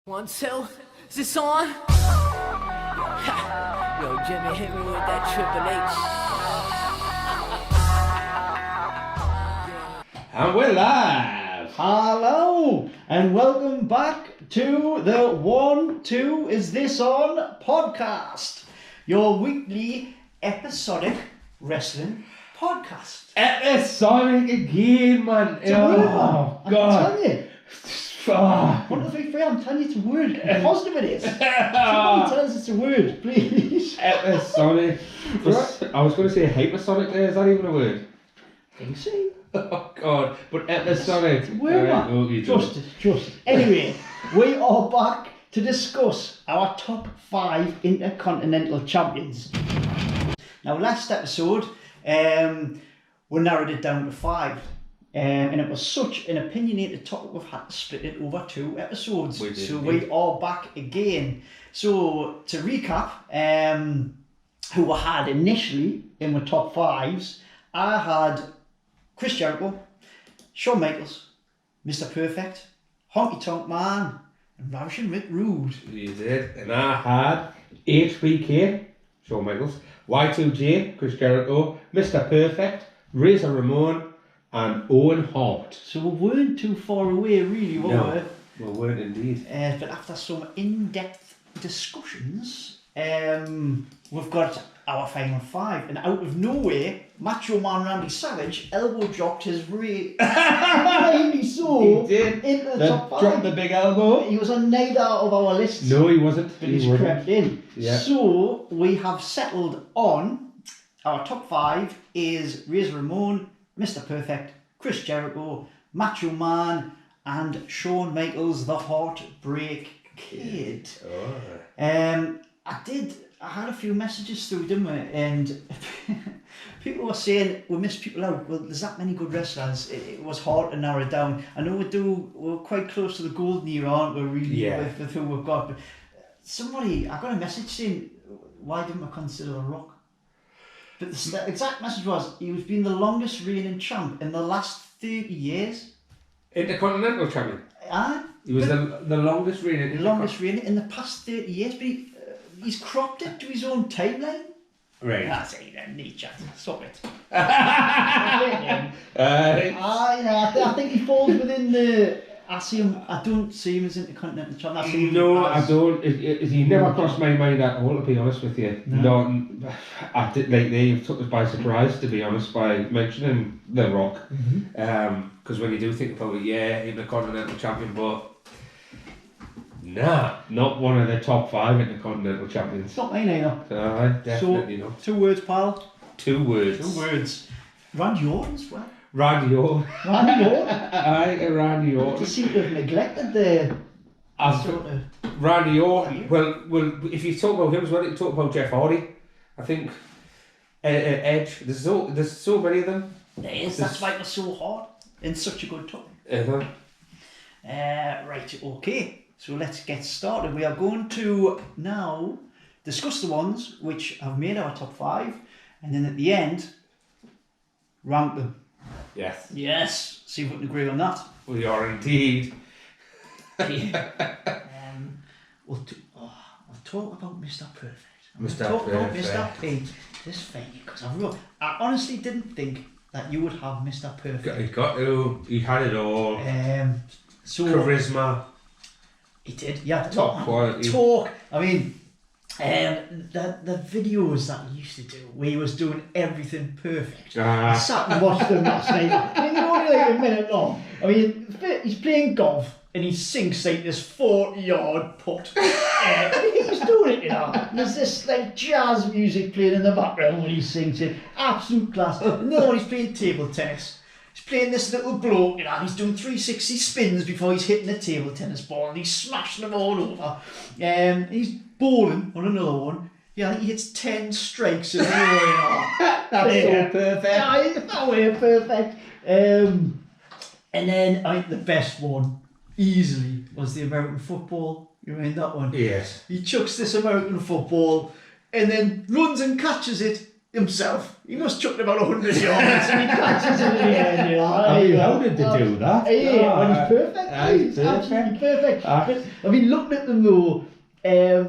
1, 2, is this on? Yo, Jimmy, hit me with that Triple H. And we're live! Hello and welcome back to the 1, 2, is this on podcast, your weekly episodic wrestling podcast. Episodic again, man. It's a word, man. Oh, I'm God. telling you. Oh. 1, 2, 3, 4, I'm telling you it's a word. How positive it is. Somebody tell us it's a word, please. Episodic. I was going to say hypersonic there. Is that even a word? Think so. Oh, God. But episodic. It's a word, man. Okay, Just it. Anyway, we are back to discuss our top 5 intercontinental champions. Now, last episode, we narrowed it down to 5. And it was such an opinionated topic, we've had to split it over 2 episodes. We are back again. So, to recap, who I had initially in my top 5s, I had Chris Jericho, Shawn Michaels, Mr. Perfect, Honky Tonk Man, and Ravishing Rick Rude. You did. And I had HBK, Shawn Michaels, Y2J, Chris Jericho, Mr. Perfect, Razor Ramon, and Owen Hart. So we weren't too far away, really, were we? We weren't indeed. But after some in-depth discussions, we've got our final 5. And out of nowhere, Macho Man Randy Savage elbow dropped his rightly so He did. into the top 5. Dropped the big elbow. He was on neither of our lists. No, he wasn't. But he's crept in. Yeah. So we have settled on our top 5 is Razor Ramon, Mr. Perfect, Chris Jericho, Macho Man, and Shawn Michaels, the Heartbreak Kid. Oh. I had a few messages through, didn't we? And people were saying we missed people out. Well, there's that many good wrestlers. It was hard to narrow it down. I know we're quite close to the golden era, aren't we, really, with who we've got. But I got a message saying, why didn't we consider The Rock? But the exact message was, he was being the longest reigning champ in the last 30 years. Intercontinental champion. He was the longest reigning. The longest reigning in the past 30 years, but he's cropped it to his own timeline. Right. That's it, then, Nietzsche. Stop it. I I think he falls within the... I don't see him as intercontinental champion. I don't. He never crossed my mind at all, to be honest with you. No. I did, like, they took us by surprise, to be honest, by mentioning The Rock. Because when you do think about it, intercontinental champion, but nah, not one of the top 5 intercontinental champions. Not me neither. Definitely not. 2 words, pal. 2 words. 2 words. Randy Orton as well. Randy Orton. Randy Orton. Randy Orton. You seem to have neglected the sort of... Randy Orton. Well, if you talk about him as well, you can talk about Jeff Hardy. I think Edge. There's so many of them. There is. That's why it was so hard and such a good topic. Right. Okay. So let's get started. We are going to now discuss the ones which have made our top 5, and then at the end, rank them. Yes. Yes. See if we can agree on that. We are indeed. We'll talk about Mr. Perfect. Mr. Talk about Perfect. Mr. P. This thing, because I honestly didn't think that you would have Mr. Perfect. He got to. He had it all. So Charisma. He did. Yeah. Top quality. Talk. I mean, the videos that he used to do, where he was doing everything perfect. I sat and watched them last night. I mean, they're only like a minute long. I mean, he's playing golf and he sinks like this 40-yard putt. He's doing it, you know. And there's this like jazz music playing in the background when he sings it. Absolute class. Another one, he's playing table tennis. He's playing this little bloke, you know, and he's doing 360 spins before he's hitting the table tennis ball, and he's smashing them all over. He's bowling on another one. Yeah, I think he hits 10 strikes in a row, you know. That's so perfect. Yeah, he's that way perfect. And then I think the best one, easily, was the American football. You remember that one? Yes. He chucks this American football and then runs and catches it himself. He must chuck about 100 yards and he catches it in the end, you know. How did they do that? Yeah, well, he's perfect. He's He's absolutely perfect. Ah. But, I mean, looking at them though, there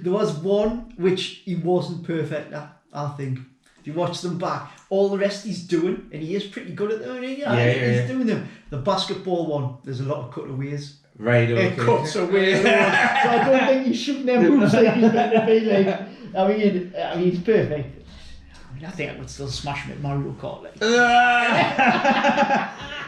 was one which he wasn't perfect at, I think. If you watch them back, all the rest he's doing, and he is pretty good at them, he's doing them. The basketball one, there's a lot of cutaways. Right, okay. It cuts away. So I don't think he's shooting them moves like he's meant to be like. I mean, he's perfect. I think I would still smash him at Mario Kart. Like.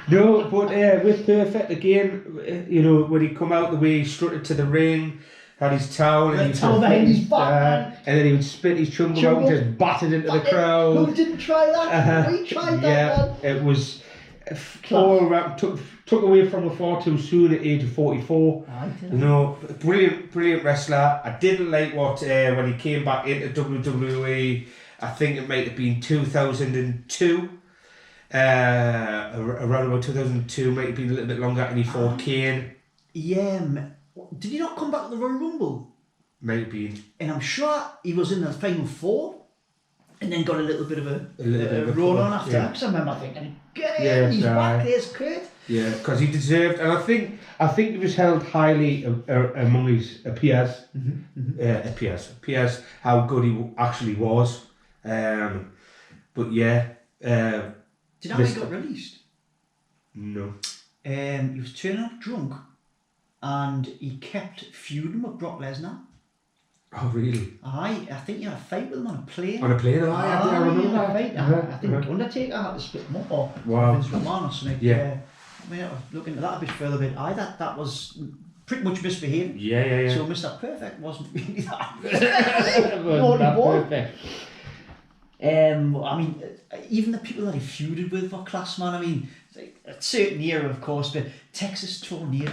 No, but with Perfect again, you know, when he come out the way he strutted to the ring, had his towel and The towel behind his back, and then he would spit his chumble out and just battered into the crowd. Who didn't try that? We tried that one. It was all around, took away from the far too soon at the age of 44. You know, brilliant wrestler. I didn't like what when he came back into WWE. I think it might have been 2002. Around about 2002, might have been a little bit longer, and he fought Kane. Yeah, did he not come back to the Royal Rumble? Might have been. And I'm sure he was in the final four, and then got a little bit of a run on after that. Because I remember thinking, he's back, there's Kurt. Yeah, because he deserved, and I think he was held highly among his peers. Peers, how good he actually was. But yeah. Do you know how he got released? No. He was turning up drunk, and he kept feuding with Brock Lesnar. Oh really? I think he had a fight with him on a plane. On a plane? I remember that. I think Undertaker had to split him up, or Vince McMahon or something. Yeah. I mean, I was looking at that a bit further, but that was pretty much misbehaving. Yeah. So Mr. Perfect wasn't really that. Wasn't that perfect. I mean, even the people that he feuded with were class, man. I mean, like a certain era, of course, but Texas Tornado.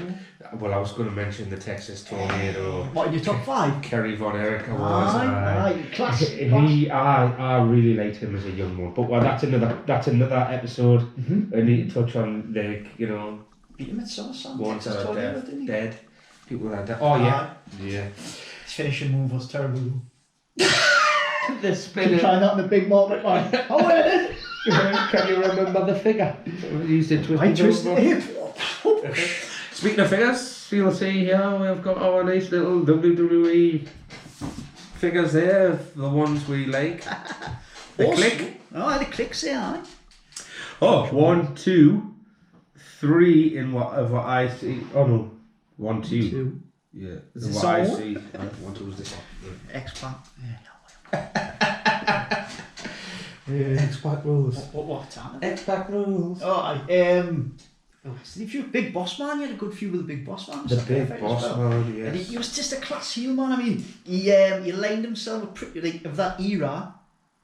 Well, I was going to mention the Texas Tornado. What, in your top 5? Kerry Von Erich was. Aye, class. I really liked him as a young one, but that's another episode. I need to touch on, like, you know, beat him at SummerSlam. Ones that are dead. People that are dead. Oh yeah. His finishing move was terrible. The spinner. Trying that in the big market, man. Oh, it is. Can you remember the figure? He used to twist the hip. Speaking of figures, you'll see here we've got our nice little WWE figures there, the ones we like. The click. Oh, the clicks there, aye. Oh, 1, 2, 3 in whatever I see. Oh no, 1, 2. Yeah, is what I see. 1, 2 is this one. X-Pac. X-Pac rules. What time? X-Pac rules. Oh, if you're a big boss man, you had a good few with the big boss man. The big boss man, yes. And he was just a class heel, man. I mean, he lined himself up pretty, like, of that era.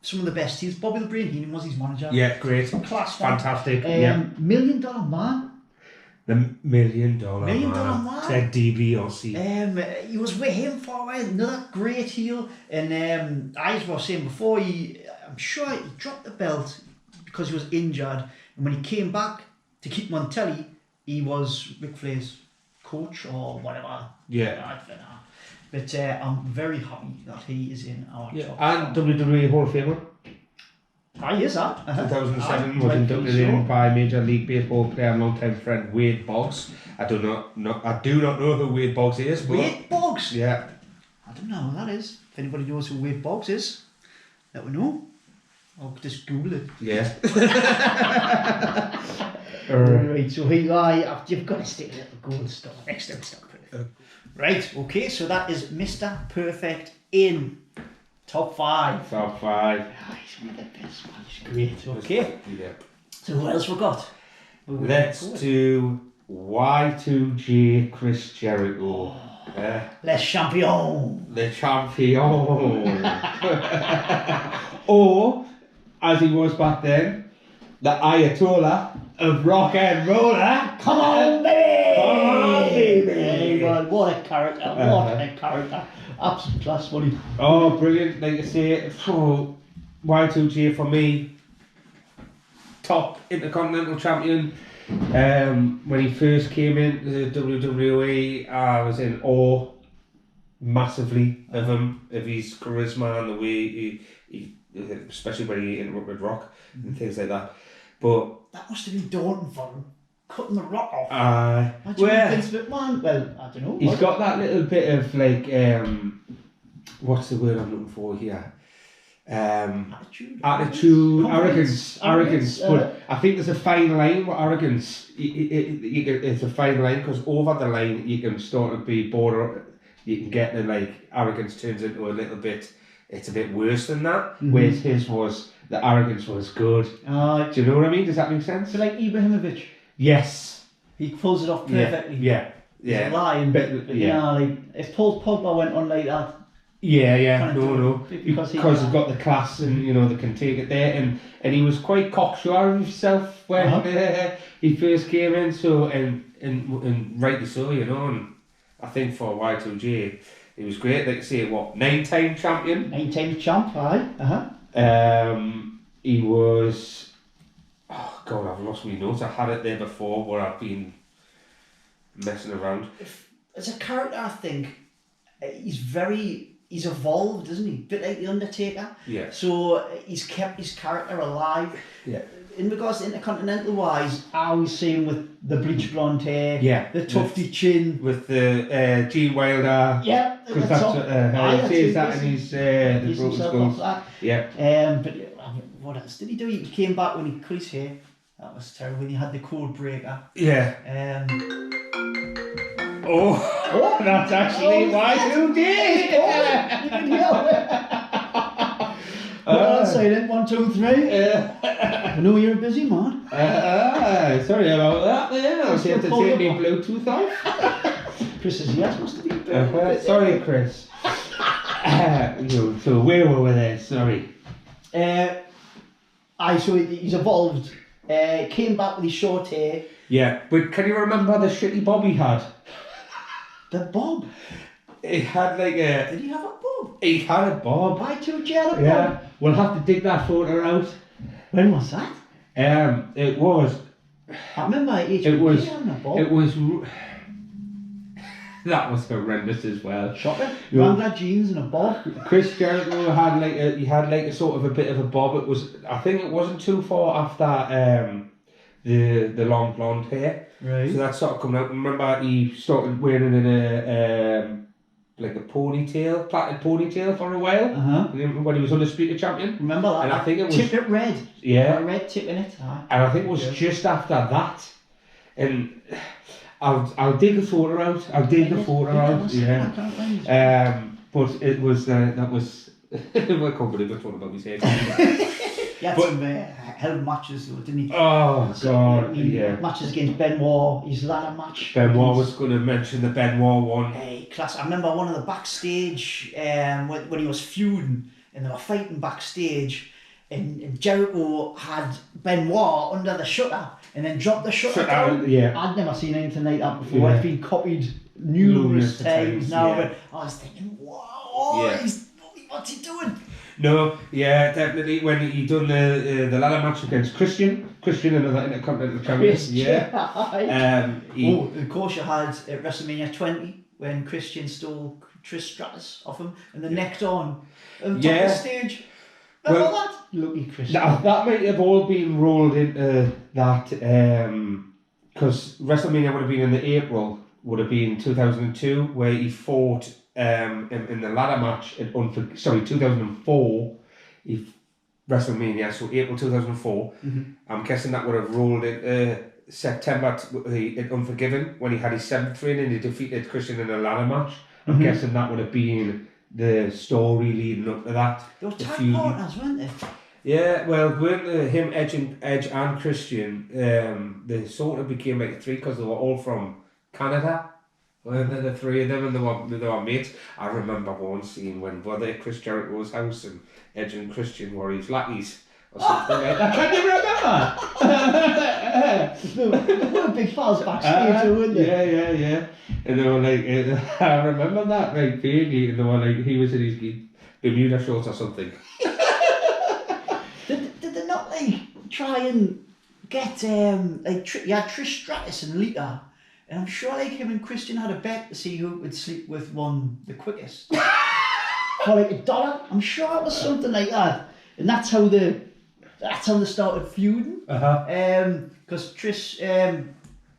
Some of the best heels. Bobby the Brain Heenan was his manager. Yeah, great. Class man. Fantastic. $1 Million Man. The $1 Million Man. Ted DiBiase. He was with him for a while. Another great heel. And I was saying before, I'm sure he dropped the belt because he was injured. And when he came back to keep him on telly, he was Ric Flair's coach or whatever. Yeah. I don't know. But I'm very happy that he is in our top. And WWE Hall of Famer. He is that. 2007 was inducted in by Major League Baseball player and longtime friend Wade Boggs. I do not know who Wade Boggs is. But Wade Boggs? Yeah. I don't know who that is. If anybody knows who Wade Boggs is, let me know. I'll just Google it. Yeah. Right, so you've got to stick with the gold stuff. Excellent stuff. Right, okay, so that is Mr. Perfect in top 5. Top 5. He's one of the best, man. He's great. Okay. Yeah. So who else we got? Let's do Y2J Chris Jericho. Les Champions. The champion. Or, as he was back then, the Ayatollah of rock and roller. Come on, baby! Come on, baby! Hey, man, what a character. What a character. Absolute class, buddy. Oh, brilliant. Like I say, Y2J for me, top intercontinental champion. When he first came into the WWE, I was in awe. massively of him, of his charisma and the way he especially when he interrupted Rock and things like that. But that must have been daunting for him, cutting the Rock off. well, Vince McMahon, well, I don't know. he's got that little bit of like, what's the word I'm looking for here? Attitude, arrogance. But I think there's a fine line with arrogance. It's a fine line because over the line you can start to be border. You can get the like arrogance turns into a little bit. It's a bit worse than that. Whereas his was the arrogance was good. Do you know what I mean? Does that make sense? So like Ibrahimovic. Yes. He pulls it off perfectly. Yeah. He's a lion, but you know, like if Paul Pogba went on like that. No. Because he's got the class and you know they can take it there, and he was quite cocksure of himself when he first came in. So and rightly so, you know. And I think for Y2J, he was great. Like I say, 9-time champion. 9-time champ, aye. He was. Oh God, I've lost my notes. I had it there before, where I've been messing around. As a character, I think he's evolved, isn't he? A bit like the Undertaker. Yeah. So he's kept his character alive. Yeah. In regards to intercontinental wise, I was seeing with the bleach blonde hair. Yeah. The tufty chin. With the Gene Wilder. Yeah. Because that's what he says that in his the Broken Skulls. Yeah. But what else did he do? He came back when he cut his hair. That was terrible. When he had the code breaker. Yeah. Oh, that's actually Y2J. You can hear silent 1, 2, 3. I know you're a busy man. Sorry about that. There, I was here to take my Bluetooth off. Chris's ears must have been sorry, Chris. So where were we there? Sorry. So he's evolved. Came back with his short hair. Yeah, but can you remember the shitty bob he had? The bob? He had like a... Did he have a bob? He had a bob. Y2J had a bob? Yeah, we'll have to dig that photo out. When was that? It was... I remember HBK having a bob. It was... That was horrendous as well. Shocker. Wrangler jeans and a bob. Chris Jericho had like a sort of a bit of a bob. It was... I think it wasn't too far after the long blonde hair. Right. So that sort of coming out. Remember he started wearing in like a ponytail, plaited ponytail for a while. When he was Undisputed Champion. Remember that? And I think it was tipped it red. Yeah. A red tip in it. And I think it was just after that. And I'll dig the photo out. Yeah. But it was that was I can't believe I talking about his head. He had some hell matches though, didn't he? Oh God, yeah. Matches against Benoit, his ladder match. Benoit was going to mention the Benoit one. Hey, class. I remember one of the backstage when he was feuding and they were fighting backstage and Jericho had Benoit under the shutter and then dropped the shutter down. Yeah. I'd never seen anything like that before. It's been copied numerous times now, but I was thinking, wow, what's he doing? No, yeah, definitely. When he done the ladder match against Christian, another intercontinental champion. Of course, you had at WrestleMania 20 when Christian stole Trish Stratus off him and the necked on top of the stage. Remember that? Lucky Christian. That might have all been rolled into that because WrestleMania would have been in the April, would have been 2002, where he fought. In the ladder match in 2004, WrestleMania, so April 2004. I'm guessing that would have rolled in September in Unforgiven when he had his 7th reign and he defeated Christian in a ladder match. I'm guessing that would have been the story leading up to that. They were tag partners, weren't they? Yeah, well, weren't him, Edge and Christian, they sort of became like 3 because they were all from Canada. Well, the 3 of them and they were mates. I remember one scene when were they at Chris Jericho's house and Edge and Christian were his lackeys or something like that. Can you remember? They were big pals backstage, weren't they? Yeah. And they were like, I remember that like vaguely, and they were like, he was in his Bermuda shorts or something. Did they not like try and get you had Trish Stratus and Lita. And I'm sure like him and Christian had a bet to see who would sleep with one the quickest. For like $1. I'm sure it was something like that. And that's how they started feuding. Because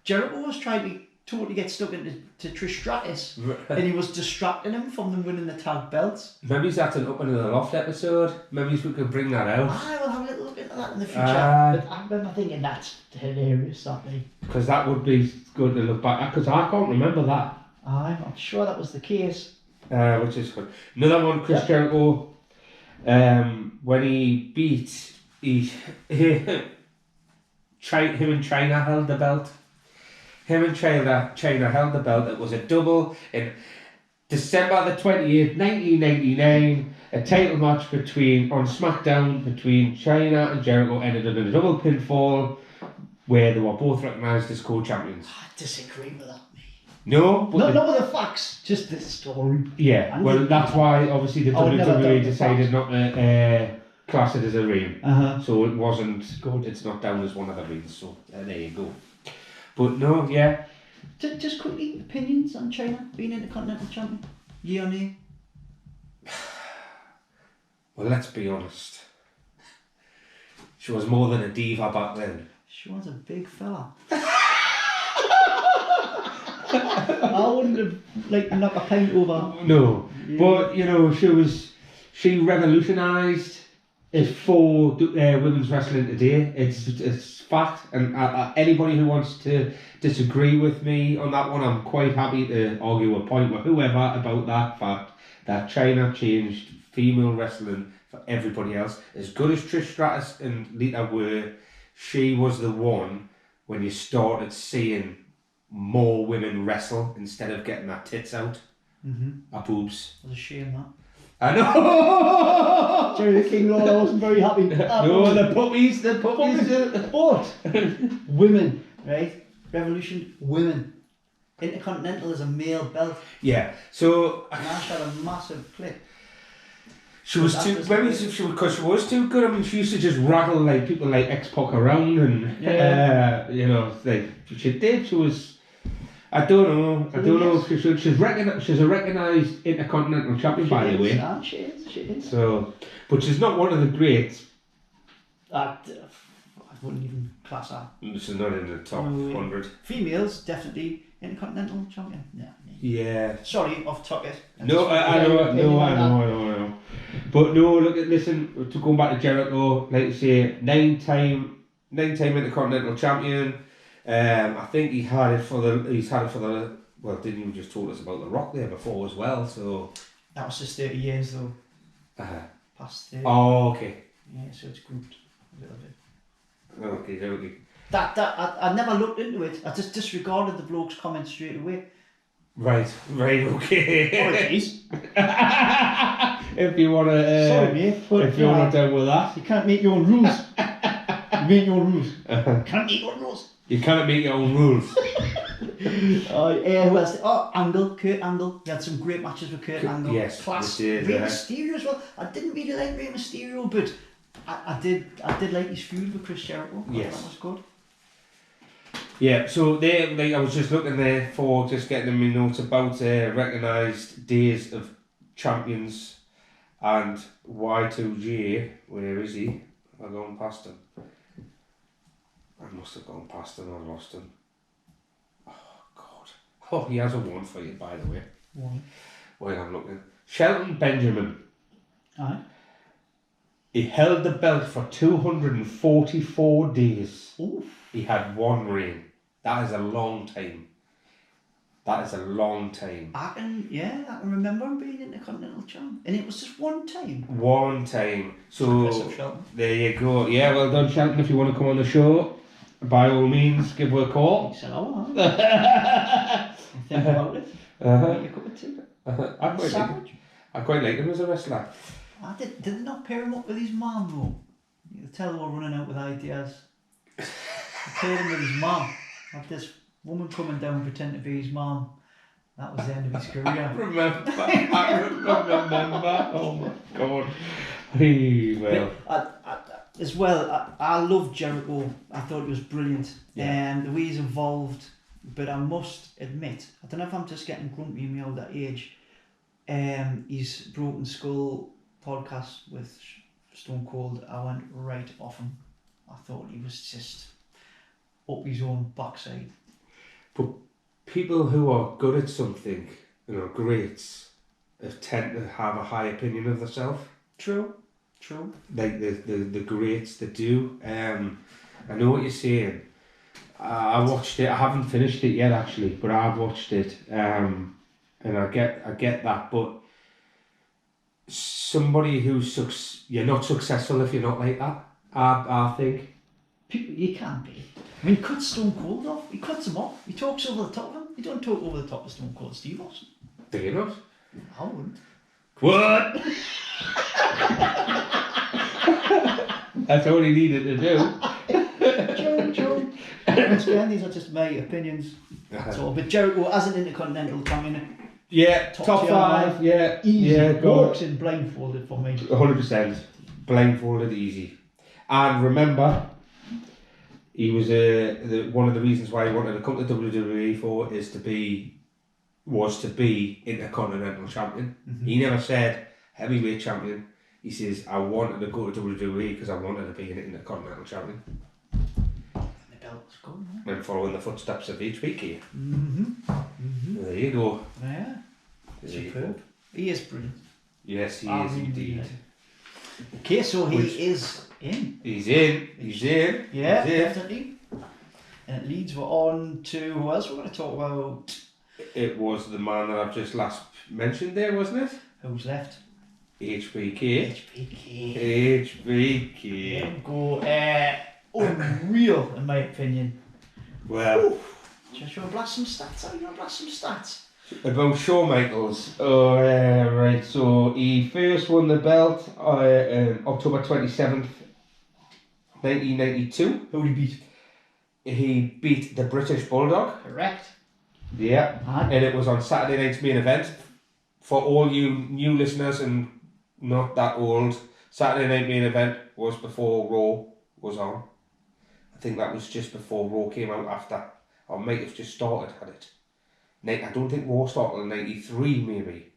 Jericho was trying to totally get stuck into Trish Stratus, and he was distracting him from them winning the tag belts. Maybe that's an Up Into the Loft episode. Maybe we could bring that out. I will have a little look into that in the future. But I remember thinking that's hilarious, that day. Because that would be good to look back at, because I can't remember that. I'm sure that was the case. Which is good. Another one, Chris Jericho, when he beat, him and China held the belt. Him and China held the belt. It was a double in December the 28th, 1999. A title match on SmackDown between China and Jericho ended in a double pinfall where they were both recognised as co-champions. I disagree with that. No, but not with the facts, just the story. Yeah, And well, that's why obviously the never doubt WWE the decided not to class it as a reign. So it wasn't good. It's not down as one of the reigns. So there you go. But no, yeah. Just quickly, opinions on China being Intercontinental Champion? Yeah or nay? Well, let's be honest. She was more than a diva back then. She was a big fella. I wouldn't have liked to knock a pint over. No, but you know, she revolutionised for women's wrestling today. It's fact, and anybody who wants to disagree with me on that one, I'm quite happy to argue a point with whoever about that fact that China changed female wrestling for everybody else. As good as Trish Stratus and Lita were, she was the one when you started seeing more women wrestle instead of getting their tits out. Her boobs. It was a shame that. I know. Jerry the King Lord, I wasn't very happy. No, the puppies. But women, right? Revolution, women. Intercontinental is a male belt. Yeah. So Nash had a massive clip. she was too. Maybe because she was too good. I mean, she used to just rattle like people like X-Pac around, and you know, like she did. She was. I don't know. She's a recognised Intercontinental Champion, by the way. She is. So, but she's not one of the greats. I wouldn't even class her. She's not in the top 100. Females, definitely Intercontinental Champion. Yeah. Sorry, off topic. No, I know. But no, listen, to go back to Jericho, like you say, nine-time Intercontinental Champion. I think he's had it for the well, didn't you just told us about The Rock there before as well, so that was just 30 years though. Past 30. Oh, okay. Yeah, so it's grouped a little bit. Okay. That I never looked into it. I just disregarded the bloke's comment straight away. Right, okay. Apologies. If you want to sorry mate, but if you're not down with that, you can't make your own rules. You make your own rules. Can't make your own rules. You cannot make your own rules. Who else? Angle, Kurt Angle. We had some great matches with Kurt Angle. Yes, Class. we did, Rey Mysterio as well. I didn't really like Rey Mysterio, but I did like his feud with Chris Jericho. Yes. That was good. Yeah, so there, like I was just looking there for just getting my notes about recognised days of champions, and Y2J. Where is he? I've gone past him. I must have gone past him. I lost him. Oh God! Oh, he has a one for you, by the way. One. While I'm looking, Shelton Benjamin. Aye. He held the belt for 244 days. Oof. He had one reign. That is a long time. I can remember him being Intercontinental Champ. And it was just one time. One time. So, Impressive, Shelton. there you go. Yeah, well done, Shelton. If you want to come on the show, by all means, give her a call. He said, oh, think about it. Make a cup of tea. I quite like him as a wrestler. Did they not pair him up with his mum though? You could tell they were running out with ideas. They paired him with his mum. Had this woman coming down pretending to be his mum. That was the end of his career. I remember. Oh my God. Well. I loved Jericho. I thought it was brilliant. Yeah. And the way he's evolved but I must admit, I don't know if I'm just getting grumpy in my older age. His Broken Skull podcast with Stone Cold, I went right off him. I thought he was just up his own backside. But people who are good at something, greats, tend to have a high opinion of themselves. True. Like the greats that do. I know what you're saying. I watched it. I haven't finished it yet, actually, but I've watched it. And I get that. But somebody you're not successful if you're not like that. I think. You can be. I mean, he cuts Stone Cold off. He cuts him off. He talks over the top of him. You don't talk over the top of Stone Cold Steve Austin. Do you not? I wouldn't. What? That's all he needed to do. Joe. Once again, these are just my opinions. So, but Jericho as an Intercontinental champion. Yeah, top 5. Yeah, easy. Yeah, walks in blindfolded for me. 100%. Blindfolded easy. And remember, he was one of the reasons why he wanted to come to WWE was to be Intercontinental champion. Mm-hmm. He never said heavyweight champion. He says, I wanted to go to WWE because I wanted to be an Intercontinental champion. The belt was good, huh? And following the footsteps of HBK. Mm-hmm. There you go. Yeah. Superb. He is brilliant. Yes, he is indeed. Okay, so he is in. He's in. Yeah, He's in. definitely. And it leads we're on to who else we're going to talk about. It was the man that I've just last mentioned there, wasn't it? Who's left? HBK. There we go. Unreal, in my opinion. Well, Just want to blast some stats. How you want to blast some stats? about Shawn Michaels. Right. So he first won the belt on October 27th, 1992. Who did he beat? He beat the British Bulldog. Correct. Yeah. And it was on Saturday night's main event. For all you new listeners and not that old, Saturday night main event was before Raw was on. I think that was just before Raw came out after. Or might have just started, had it. I don't think Raw started in 93 maybe.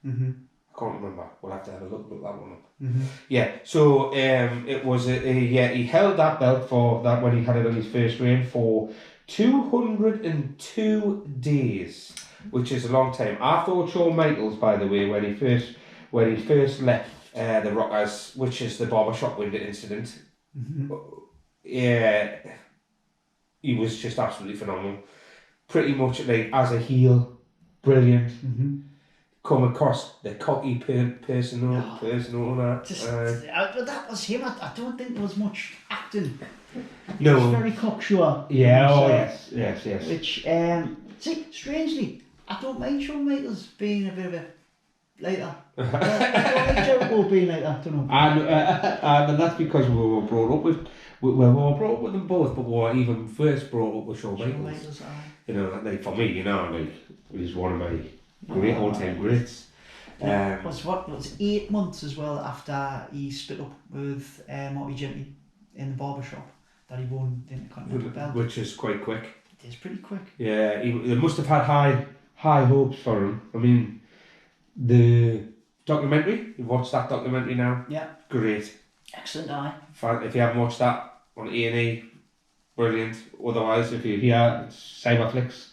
Mm-hmm. I can't remember. We'll have to have a look that one up. Mm-hmm. Yeah, so it was, he held that belt for that when he had it on his first reign for 202 days, which is a long time. I thought Shawn Michaels, by the way, when he first left the Rockers, which is the barbershop window incident, yeah, he was just absolutely phenomenal. Pretty much like as a heel, brilliant. Mm-hmm. Come across the cocky person that. That was him. I don't think there was much acting. No. He was very cocksure. Yeah, yes. Which, see, strangely, I don't mind Shawn Michaels being a bit of a later. I don't like Jericho being like that, I don't know. And that's because we were brought up with them both, but we were even first brought up with Shawn Michaels. You know, like for me, he's one of my great all-time greats. It was 8 months as well after he split up with Marty Jannetty in the barbershop that he won the Intercontinental belt. Which is quite quick. It is pretty quick. Yeah, they must have had high hopes for him. I mean, the documentary, you've watched that documentary now? Yeah. Great. Excellent eye. If you haven't watched that on A&E, brilliant. Otherwise, if you're here, it's Cyberflix.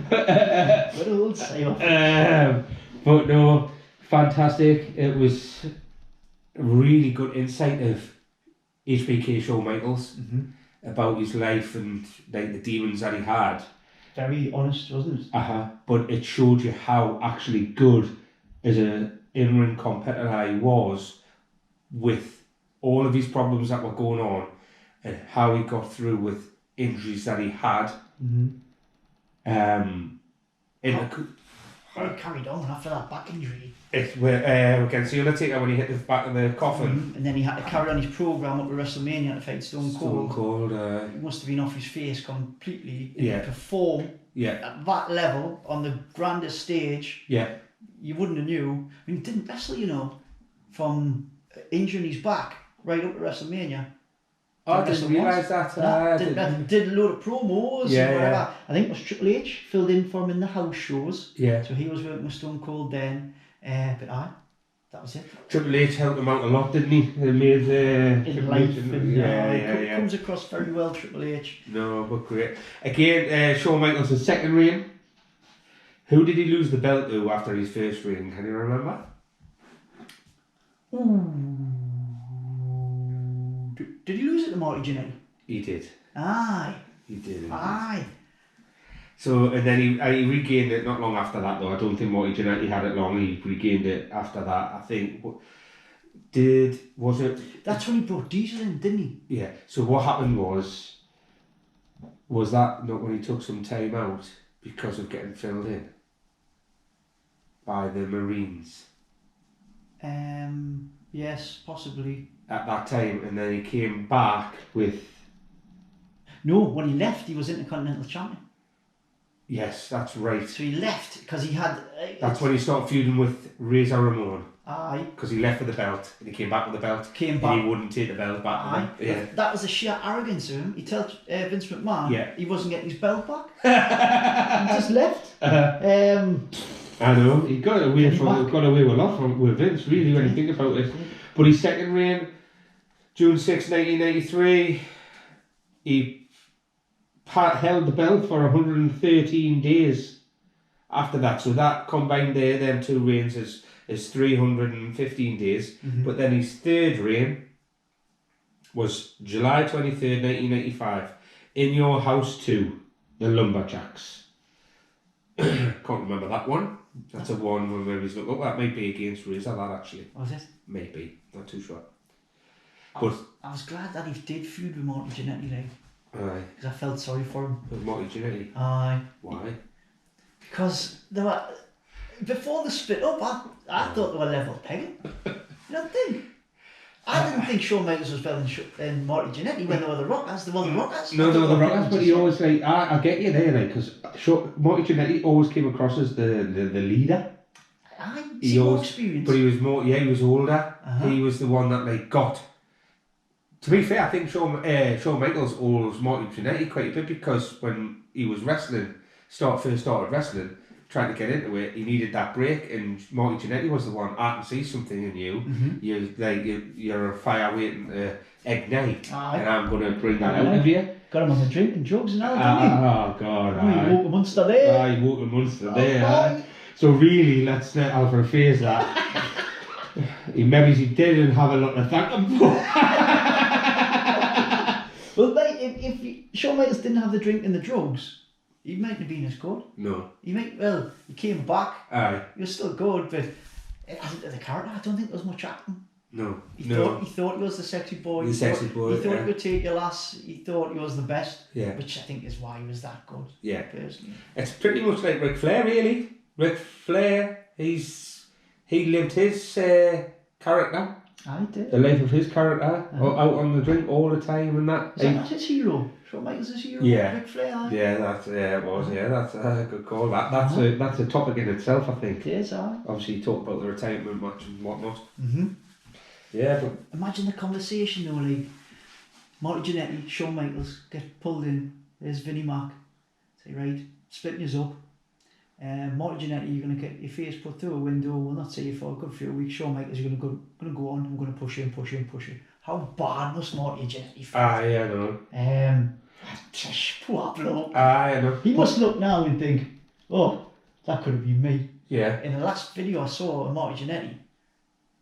What old Cyberflix. But no, fantastic. It was a really good insight of HBK Shawn Michaels about his life and like the demons that he had. Very honest, wasn't it? But it showed you how actually good as a in-ring competitor he was with all of his problems that were going on and how he got through with injuries that he had. How he carried on after that back injury. It's where against the Undertaker when he hit the back of the coffin. And then he had to carry on his programme up to WrestleMania to fight Stone Cold. He must have been off his face completely. And to perform at that level on the grandest stage. Yeah. You wouldn't have knew. I mean, he didn't wrestle, from injuring his back right up to WrestleMania. Oh, I didn't realise that. Did a load of promos Yeah, and whatever. yeah. I think it was Triple H filled in for him in the house shows. Yeah. So he was working with Stone Cold then. But that was it. Triple H helped him out a lot, didn't he? He made In life, and yeah. comes across very well, Triple H. No, but great. Again, Shawn Michaels' second reign. Who did he lose the belt to after his first reign? Can you remember? Did he lose it to Marty Jannetty? He did. Aye. He did. Aye. So, and then he regained it not long after that, though. I don't think Marty Jannetty had it long. He regained it after that, I think. Was it? That's when he brought Diesel in, didn't he? Yeah. So what happened was that not when he took some time out because of getting filled in by the Marines? Yes, possibly. At that time, and then he came back with... No, when he left, he was Intercontinental Champion. Yes, that's right. So he left because he had... That's when he started feuding with Razor Ramon. Aye. Because he left with the belt, and he came back with the belt. Came back. And he wouldn't take the belt back. Aye. Yeah. That was a sheer arrogance of him. He told Vince McMahon he wasn't getting his belt back. He just left. I know, he got away with a lot with Vince, really, when you think about it. But his second reign, June 6, 1993, he held the belt for 113 days after that. So that combined there, them two reigns is 315 days. But then his third reign was July 23rd, 1995, In Your House 2, The Lumberjacks. Can't remember that one. That's a one where he's look. That might be against Razor, that actually. Was it? Maybe, not too sure. I was glad that he did feud with Marty Jannetty, like. Aye. Because I felt sorry for him. With Marty Jannetty. Aye. Why? Because they were before the split up. I thought they were level pegging. You don't think? I didn't think Shawn Michaels was better than Marty Jannetty when they were the Rockers. They were the Rockers. No, the Rockers. But he always like I get you there, like because Marty Jannetty always came across as the leader. Aye. He more always, experience. but he was more. Yeah, he was older. He was the one that like got. To be fair, I think Shawn Michaels owes Marty Jannetty quite a bit because when he was wrestling, first started wrestling, trying to get into it, he needed that break, and Marty Jannetty was the one. I can see something in you. You're a fire waiting to ignite, and I'm going to bring that out of you. Got him on the drink and drugs and all, didn't he? Oh God! He woke a monster there. He woke a monster there. So really, let's let Alfred face that. Maybe he didn't have a lot to thank him for. Well, mate, if Shawn Michaels didn't have the drink and the drugs, he mightn't have been as good. No. He came back. Aye. He was still good, but it hasn't to the character. I don't think there was much acting. No. He thought he was the sexy boy. The sexy boy. He thought he could take your lass. He thought he was the best. Yeah. Which I think is why he was that good. Yeah. Personally. It's pretty much like Ric Flair, really. Ric Flair, he lived his character. I did. The life of his character, out on the drink all the time and that. Is that not his hero? Shawn Michaels' his hero? Yeah. Ric Flair? Yeah, it was. Yeah, that's a good call. That's a topic in itself, I think. Yes, aye. Obviously, you talk about the retirement match and whatnot. Yeah, but imagine the conversation though, like Marty Jannetty, Shawn Michaels get pulled in. There's Vinnie Mac. Say, right, splitting us up. Marty Jannetty, you're going to get your face put through a window. We'll not see you for a good few weeks. Shawn Michaels, you're going to go on. I'm going to push you. How bad must Marty Jannetty feel? Aye, I know. Poor bloke. Aye, I know. He must look now and think, oh, that could have been me. Yeah. In the last video I saw of Marty Jannetty,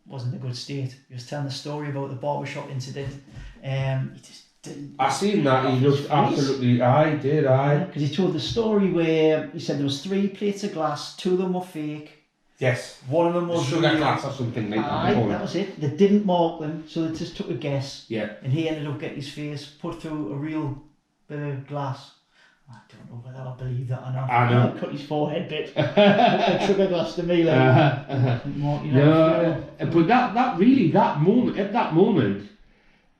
wasn't in a good state. He was telling the story about the barbershop incident. He just didn't. I seen that. He looked absolutely. I did. Because he told the story where he said there was 3 plates of glass, 2 of them were fake. Yes. One of them was sugar glass or something like that. That was it. They didn't mark them, so they just took a guess. Yeah. And he ended up getting his face put through a real bit of glass. I don't know whether I believe that or not. I know. Cut his forehead bit. Like sugar glass to me, like. But at that moment,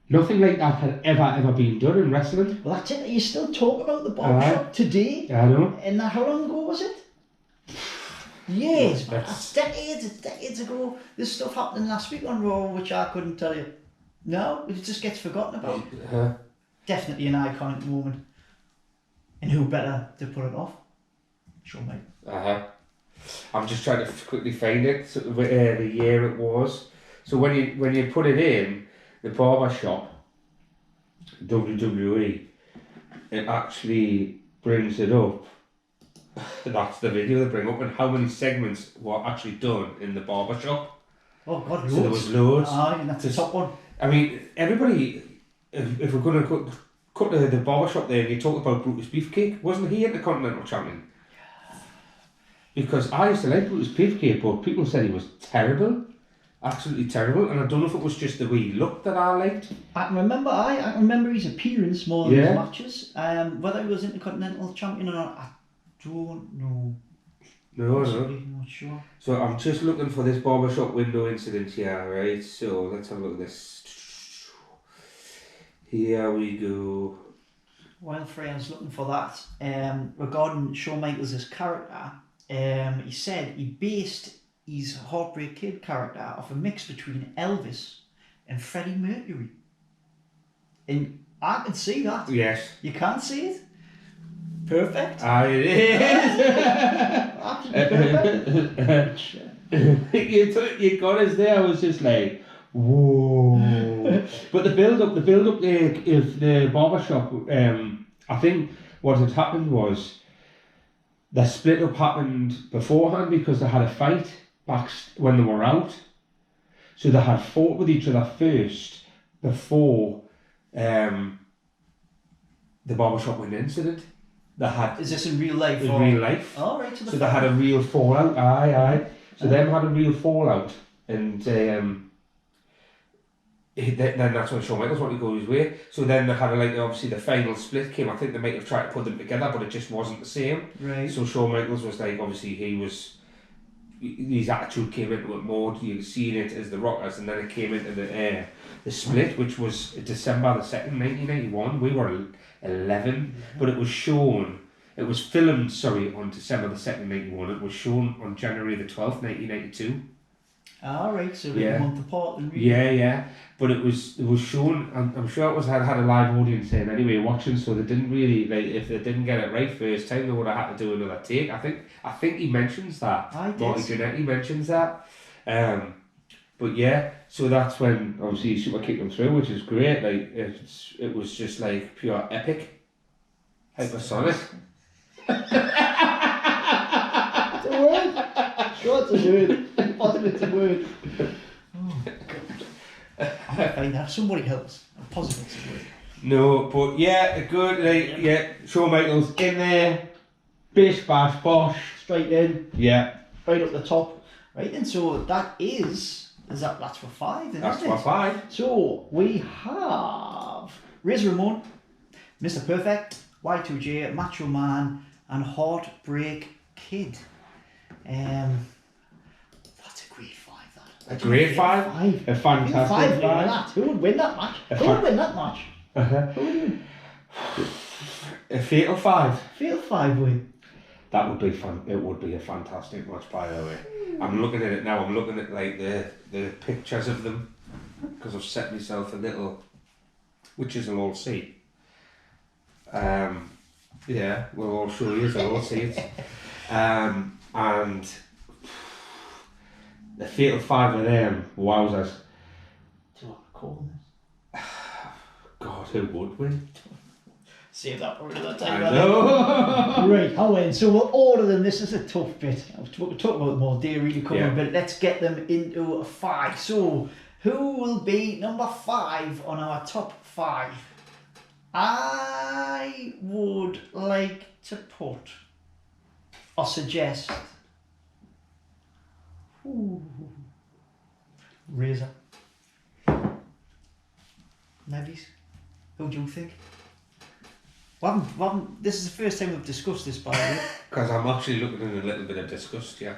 nothing like that had ever been done in wrestling. Well, that's it. You still talk about the barbershop today. I know. And how long ago was it? Years, man. That's decades ago. There's stuff happening last week on Raw which I couldn't tell you. No, it just gets forgotten about. Uh, Definitely an iconic moment. And who better to put it off? Shawn Michaels. I'm just trying to quickly find it, so, the year it was. So when you put it in the barber shop, WWE, it actually brings it up. That's the video they bring up, and how many segments were actually done in the barber shop. Oh God, loads. So there was loads. And that's the top one. I mean, everybody, if we're going to cut the barber shop there, and you talk about Brutus Beefcake, wasn't he Intercontinental Champion? Because I used to like Brutus Beefcake, but people said he was terrible. Absolutely terrible, and I don't know if it was just the way he looked that I liked. I can remember his appearance more than his matches. Whether he was Intercontinental Champion or not, I don't know. No. I'm not sure. So I'm just looking for this barbershop window incident here, right? So let's have a look at this. Here we go. While Freya's looking for that, regarding Shawn Michaels' character, he said he based his Heartbreak Kid character off a mix between Elvis and Freddie Mercury. And I can see that. Yes. You can't see it? Perfect. It is. Absolutely you got us there. I was just like, whoa. But the build up the barbershop, I think what had happened was the split up happened beforehand because they had a fight back when they were out. So they had fought with each other first before the barbershop win incident. They had. Is this in real life? In real life. Oh, right. So they had a real fallout. Aye. So them had a real fallout, and then that's when Shawn Michaels wanted to go his way. So then they had obviously the final split came. I think they might have tried to put them together, but it just wasn't the same. Right. So Shawn Michaels was obviously his attitude came into it more. You seen it as the Rockers, and then it came into the split, which was December the 2nd, 1991. We were 11, but it was shown. It was filmed, on December the 2nd, 91. It was shown on January the 12th, 1992. Right, so a month apart. Yeah. But it was shown. I'm sure it had a live audience in anyway watching, so they didn't really if they didn't get it right first time, they would have had to do another take. I think he mentions that. Marty Jannetty mentions that. But yeah, so that's when obviously Super kicked them through, which is great. It was just pure epic, hypersonic. It's a word. Sure, it's a word. Positive, it's a word. Oh God. I find that somebody else. Positive, it's a word. No, but yeah, good. Shawn Michaels in there, bish bash bosh, straight in. Yeah, right up the top. Right, and so that's for 5 then, that's isn't it? for 5. So we have Razor Ramon, Mr. Perfect, Y2J, Macho Man, and Heartbreak Kid. That's a great 5. That. A great 5. A fantastic 5. Who would win that match? Who would win that match? Who would win? A fatal 5. Fatal 5 win. That would be fun. It would be a fantastic match, by the way. I'm looking at it now. I'm looking at the pictures of them because I've set myself a little, which is all see. Yeah, we'll all show you, so we'll see it. And the fatal 5 of them, wowzers. Do you want to call this? God, who would win? Save that for another time. I know. Right, I'll win. So we'll order them. This is a tough bit. We'll talk about them all day, really coming, but let's get them into a 5. So, who will be number 5 on our top 5? I would like to put or suggest Razor. Navies. Who do you think? This is the first time we've discussed this, by the way. Because I'm actually looking at a little bit of disgust, yeah.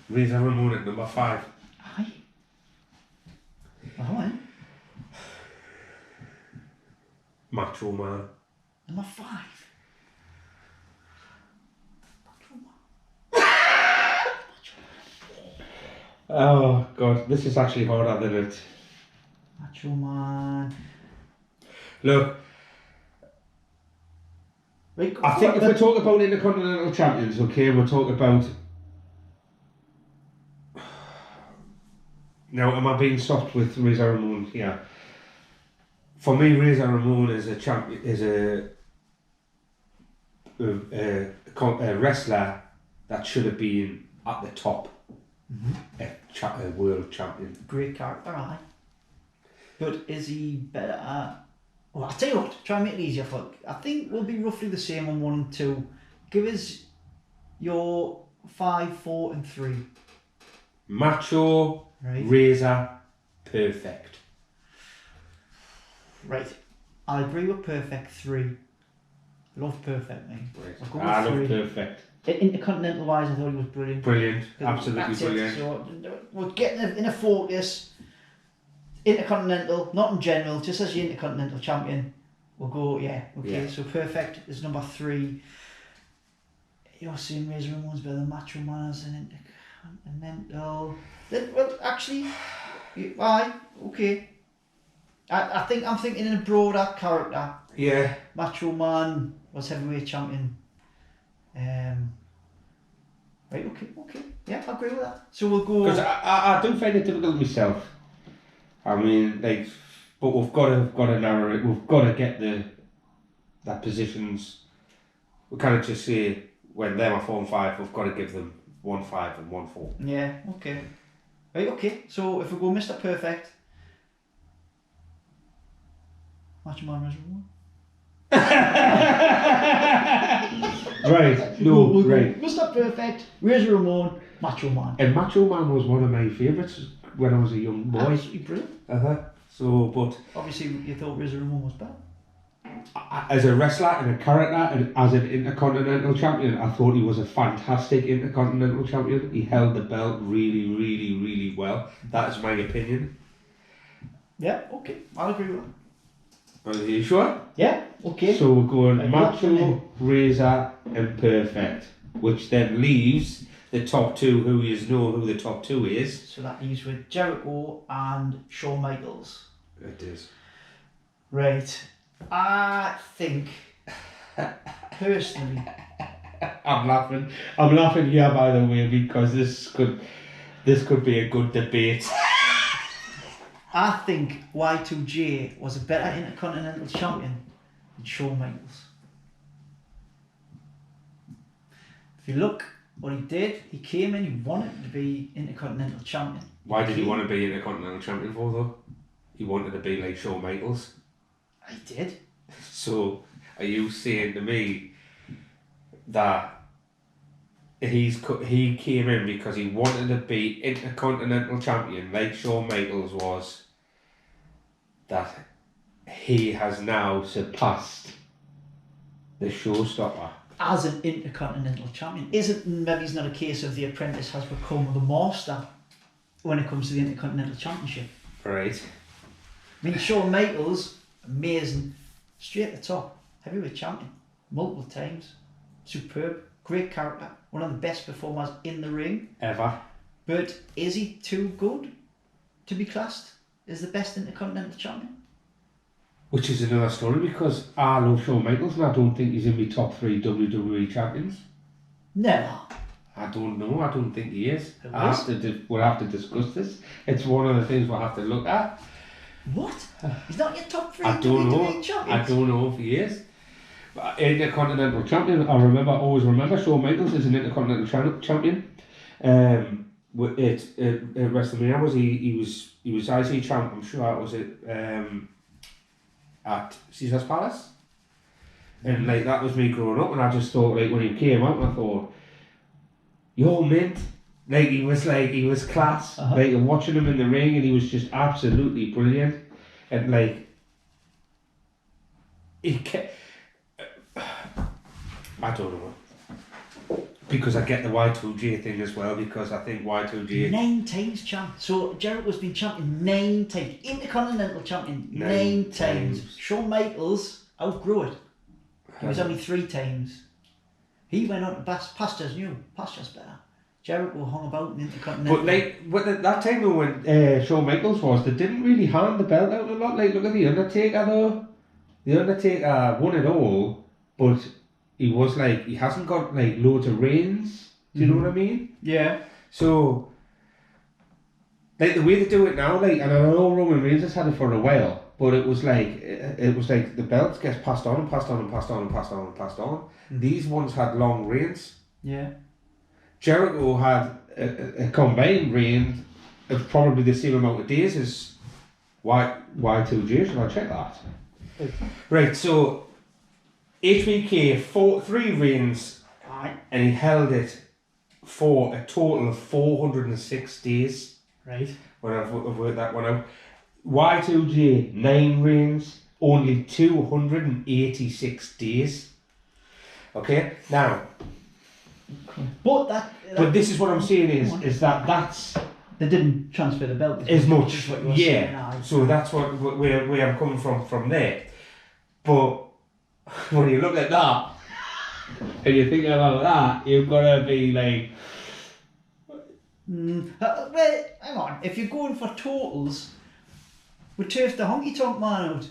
Razor Ramon at number 5. Aye. Oh, Macho Man. Number 5. Oh God, this is actually harder than it. Macho Man. Look, Right, I think if we're talking about Intercontinental Champions, okay, we're talking about... Now, am I being soft with Razor Ramon here? For me, Razor Ramon is a champion, is a wrestler that should have been at the top, a world champion. Great character, aye. But is he better at... Well, I'll tell you what, try and make it easier for you. I think we'll be roughly the same on 1 and 2. Give us your 5, 4 and 3. Macho, Right. Razor, perfect. Right. I agree with perfect 3. Love perfect, mate. I'll go with I love 3. perfect. Intercontinental wise, I thought he was brilliant. Brilliant, absolutely That's brilliant. It. So we're getting in a focus. Intercontinental, not in general, just as your Intercontinental champion. We'll go, okay, Yeah. so perfect is number 3. You're saying Razor Ramon's better than Macho Man as an Intercontinental. Well, actually, aye, okay. I think I'm thinking in a broader character. Yeah. Macho Man was heavyweight champion. Right, okay. Yeah, I agree with that. So we'll go... Because I do find it difficult myself. I mean, like, but we've got to narrow it. We've got to get the positions. We can't just say when they're 4 and 5. We've got to give them 1, 5 and 1, 4. Yeah, okay. Right, okay. So if we go Mr. Perfect, Macho Man Razor Ramon. Right. No. We'll go right. Mr. Perfect, Razor Ramon, Macho Man. And Macho Man was one of my favourites when I was a young boy. Absolutely brilliant. So, but Obviously, you thought Razor Ramon was bad. as a wrestler and a character and as an Intercontinental Champion, I thought he was a fantastic Intercontinental Champion. He held the belt really, really, really well. That is my opinion. Yeah, okay. I'll agree with that. Are you sure? Yeah, okay. So we're going Right, Macho, Razor and Perfect, which then leaves the top 2, who you know who the top 2 is. So that leaves with Jericho and Shawn Michaels. It is. Right. I think, personally... I'm laughing here, by the way, because this could be a good debate. I think Y2J was a better Intercontinental Champion than Shawn Michaels. If you look what he did, he came in, he wanted to be Intercontinental Champion. Why did he want to be Intercontinental Champion for, though? He wanted to be like Shawn Michaels. He did. So, are you saying to me that he came in because he wanted to be Intercontinental Champion like Shawn Michaels was, that he has now surpassed the showstopper? As an Intercontinental Champion. Maybe it's not a case of the apprentice has become the master when it comes to the Intercontinental Championship. Right. I mean, Shawn Michaels, amazing, straight at the top, heavyweight champion, multiple times, superb, great character, one of the best performers in the ring. Ever. But is he too good to be classed as the best Intercontinental Champion? Which is another story, because I love Shawn Michaels and I don't think he's in my top 3 WWE champions. Never. I don't know. I don't think he is. Who We'll have to discuss this. It's one of the things we'll have to look at. What? He's not your top 3 I don't know. WWE champions? I don't know if he is. But Intercontinental Champion. Always remember Shawn Michaels is an Intercontinental Champion. At WrestleMania he was IC champ. I'm sure it was at Caesar's Palace. And like that was me growing up, and I just thought, like, when he came out, I thought, yo, mint. Like he was class. Like, I'm watching him in the ring and he was just absolutely brilliant. And like I don't know. Because I get the Y2J thing as well, because I think Y2J 9 times champ. So Jericho's been champion 9 times. Intercontinental champion 9 times. Shawn Michaels outgrew it. He was only 3 times. He went on to Pasture's new. Pasture's better. Jericho hung about in the Intercontinental. But like, that time though when Shawn Michaels was, they didn't really hand the belt out a lot. Like, look at the Undertaker though. The Undertaker won it all, but he was like, he hasn't got like loads of reigns. Do you know what I mean? Yeah. So, like the way they do it now, like, and I know Roman Reigns has had it for a while, but it was like the belt gets passed on and passed on and passed on and passed on and passed on. These ones had long reigns. Yeah. Jericho had a combined reign of probably the same amount of days as Y2J. Should I check that? Right, so HBK 3 reigns, Right. and he held it for a total of 406 days. Right. When I've worked that one out. Y2J 9 reigns, only 286 days. Okay, now. But this is what I'm saying is that's they didn't transfer the belt as much, is what you were saying now. So that's where I'm coming from there. But when you look at that and you think about that, you've got to be like, well, hang on. If you're going for totals, we turfed the honky tonk man out.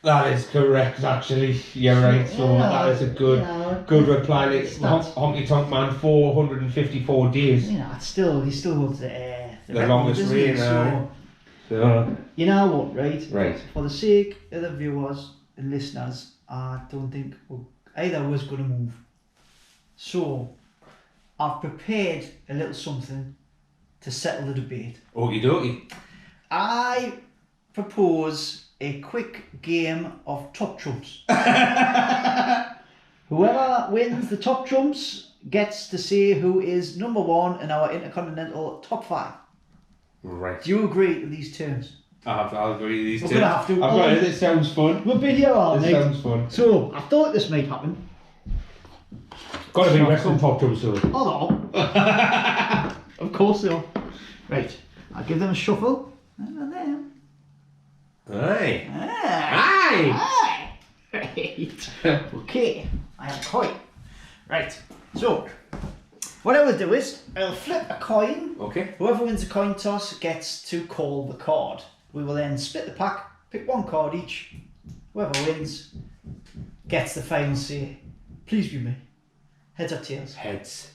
that is correct. Actually, you're right. So that is a good reply. Like, Honky Tonk Man 454 days. You know, he still holds the record, longest doesn't he? reign. So you know what, right? Right. For the sake of the viewers and listeners, I don't think either of us going to move. So I've prepared a little something to settle the debate. Okie dokie. I propose a quick game of top trumps. Whoever wins the top trumps gets to say who is number one in our Intercontinental top 5. Right. Do you agree to these terms? I'll agree with these We're two. gonna have to. I've got it. This sounds fun. We'll be here all This night. sounds fun. So I thought this might happen. Got to be wrestling top two soon. Oh no. Of course they are. Right. I'll give them a shuffle. And then. Aye. Aye. Aye. Right. Okay. I have a coin. Right. So, what I will do is, I'll flip a coin. Okay. Whoever wins a coin toss gets to call the card. We will then split the pack, pick one card each. Whoever wins gets the final say. Please be me. Heads or tails? Heads.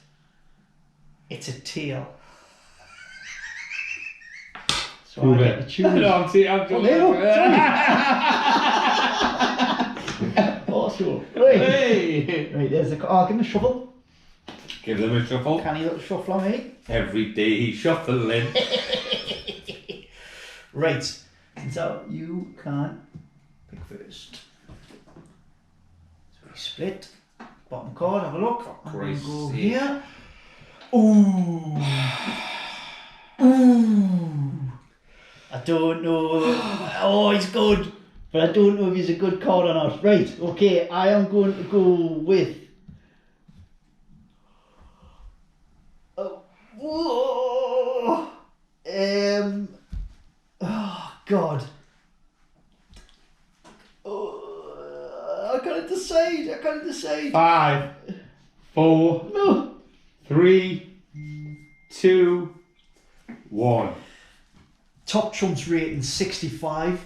It's a tail. So Prove I it. get to choose. No, I'm doing Also, right. Hey. Right, there's the card. I'll give him a shuffle. Give them a shuffle. Canny little shuffle on me. Every day shuffling. Right. So you can pick first. So we split. Bottom card, have a look. For I'm going to Christ's go sake. here. Ooh. Ooh. I don't know. Oh, he's good. But I don't know if he's a good card or not. Right, okay, I am going to go with. Oh, God. Oh, I can't decide. 5, 4, No. 3, 2, 1. Top trumps rating 65.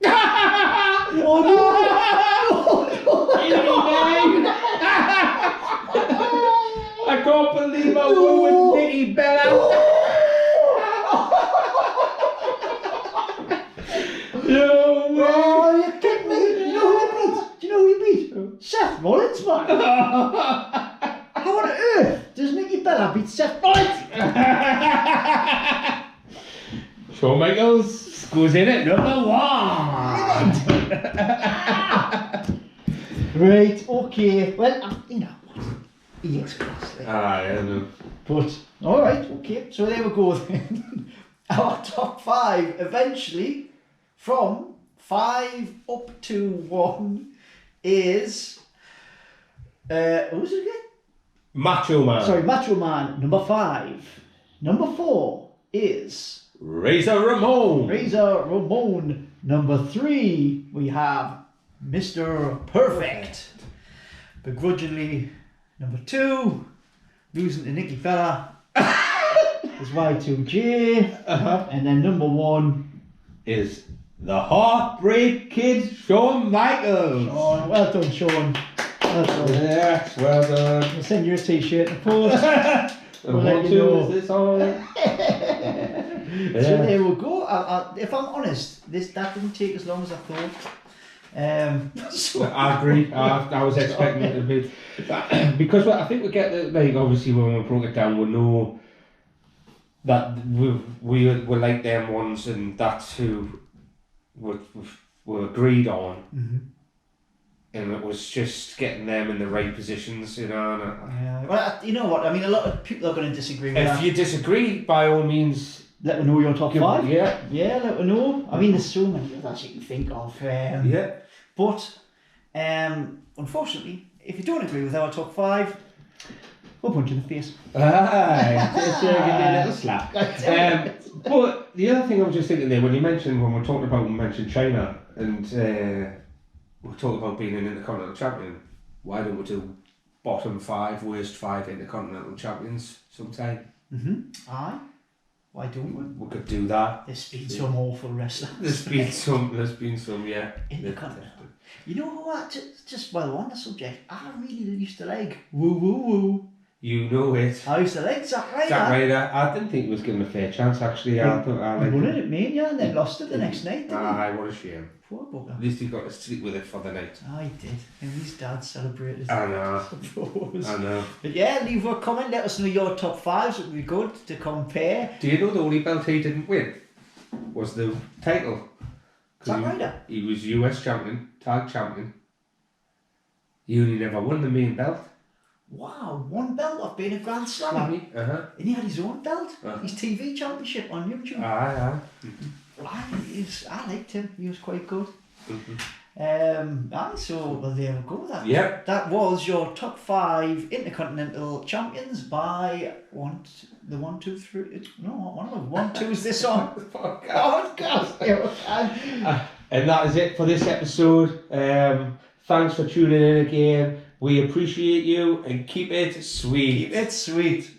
Oh no! I can't believe I won with Nikki Bella. No way! Oh, you kidding me? You know who he beat? Do you know who he beat? Seth Rollins, man. How on earth does Nikki Bella beat Seth Rollins? Shawn Michaels goes in at number 1. Right, okay. Well, you know, he is class. Like. I know. But, alright, okay. So there we go then. Our top 5 eventually, from 5 up to 1, is. Who's it again? Macho Man. Sorry, Macho Man, number 5. Number 4 is. Razor Ramon. Razor Ramon. Number 3, we have Mr. Perfect. Begrudgingly, number 2, losing to Nikki Bella. There's Y2J. And then number 1 is the Heartbreak Kid, Shawn Michaels. Sean. Well done, Sean. Well done. Yes, well done. We'll send you a t-shirt in the post. And let what you know. is this on? So there we go. If I'm honest, that didn't take as long as I thought. So I agree. I was expecting it to be because I think we get the, like, obviously when we broke it down, we know that we were like them ones, and that's who we agreed on. Mm-hmm. And it was just getting them in the right positions, you know. Yeah. Well, you know what? I mean, a lot of people are going to disagree with that. If you disagree, by all means, Let me know your top 5. Yeah. Yeah, let me know. I mean, there's so many others you can think of. Yeah. But, unfortunately, if you don't agree with our top 5, we'll punch you in the face. Aye, just give you a little slap. But the other thing I was just thinking there, when we're talking about, we mentioned China, and we're talking about being an intercontinental champion, why don't we do bottom 5, worst 5 intercontinental champions sometime? Aye. Why don't we? We could do that. There's been some awful wrestlers. There's been some, yeah. Intercontinental. You know what? Just while we're on the subject, I really used to like woo woo woo. You know it. I used to like Zack Ryder. Zack Ryder, I didn't think he was given a fair chance, actually. I thought I won it at Mania and then lost it the next night, didn't Aye, what a shame. he? Poor bugger. At least he got to sleep with it for the night. I did. And his dad celebrated. I know. Suppose. I know. But yeah, leave a comment. Let us know your top 5s. It would be good to compare. Do you know the only belt he didn't win was the title? Zack Ryder. He was US champion, tag champion. He only never won the main belt. Wow, 1 belt of being a Grand Slam. Uh-huh. And he had his own belt. His TV championship on YouTube. Aye. I liked him. He was quite good. Mm-hmm. So well, there we go. Yep. That was your top 5 intercontinental champions by one, 2, 3. No, one of them. 1, 2 is this on podcast. And that is it for this episode. Thanks for tuning in again. We appreciate you, and keep it sweet. Keep it sweet.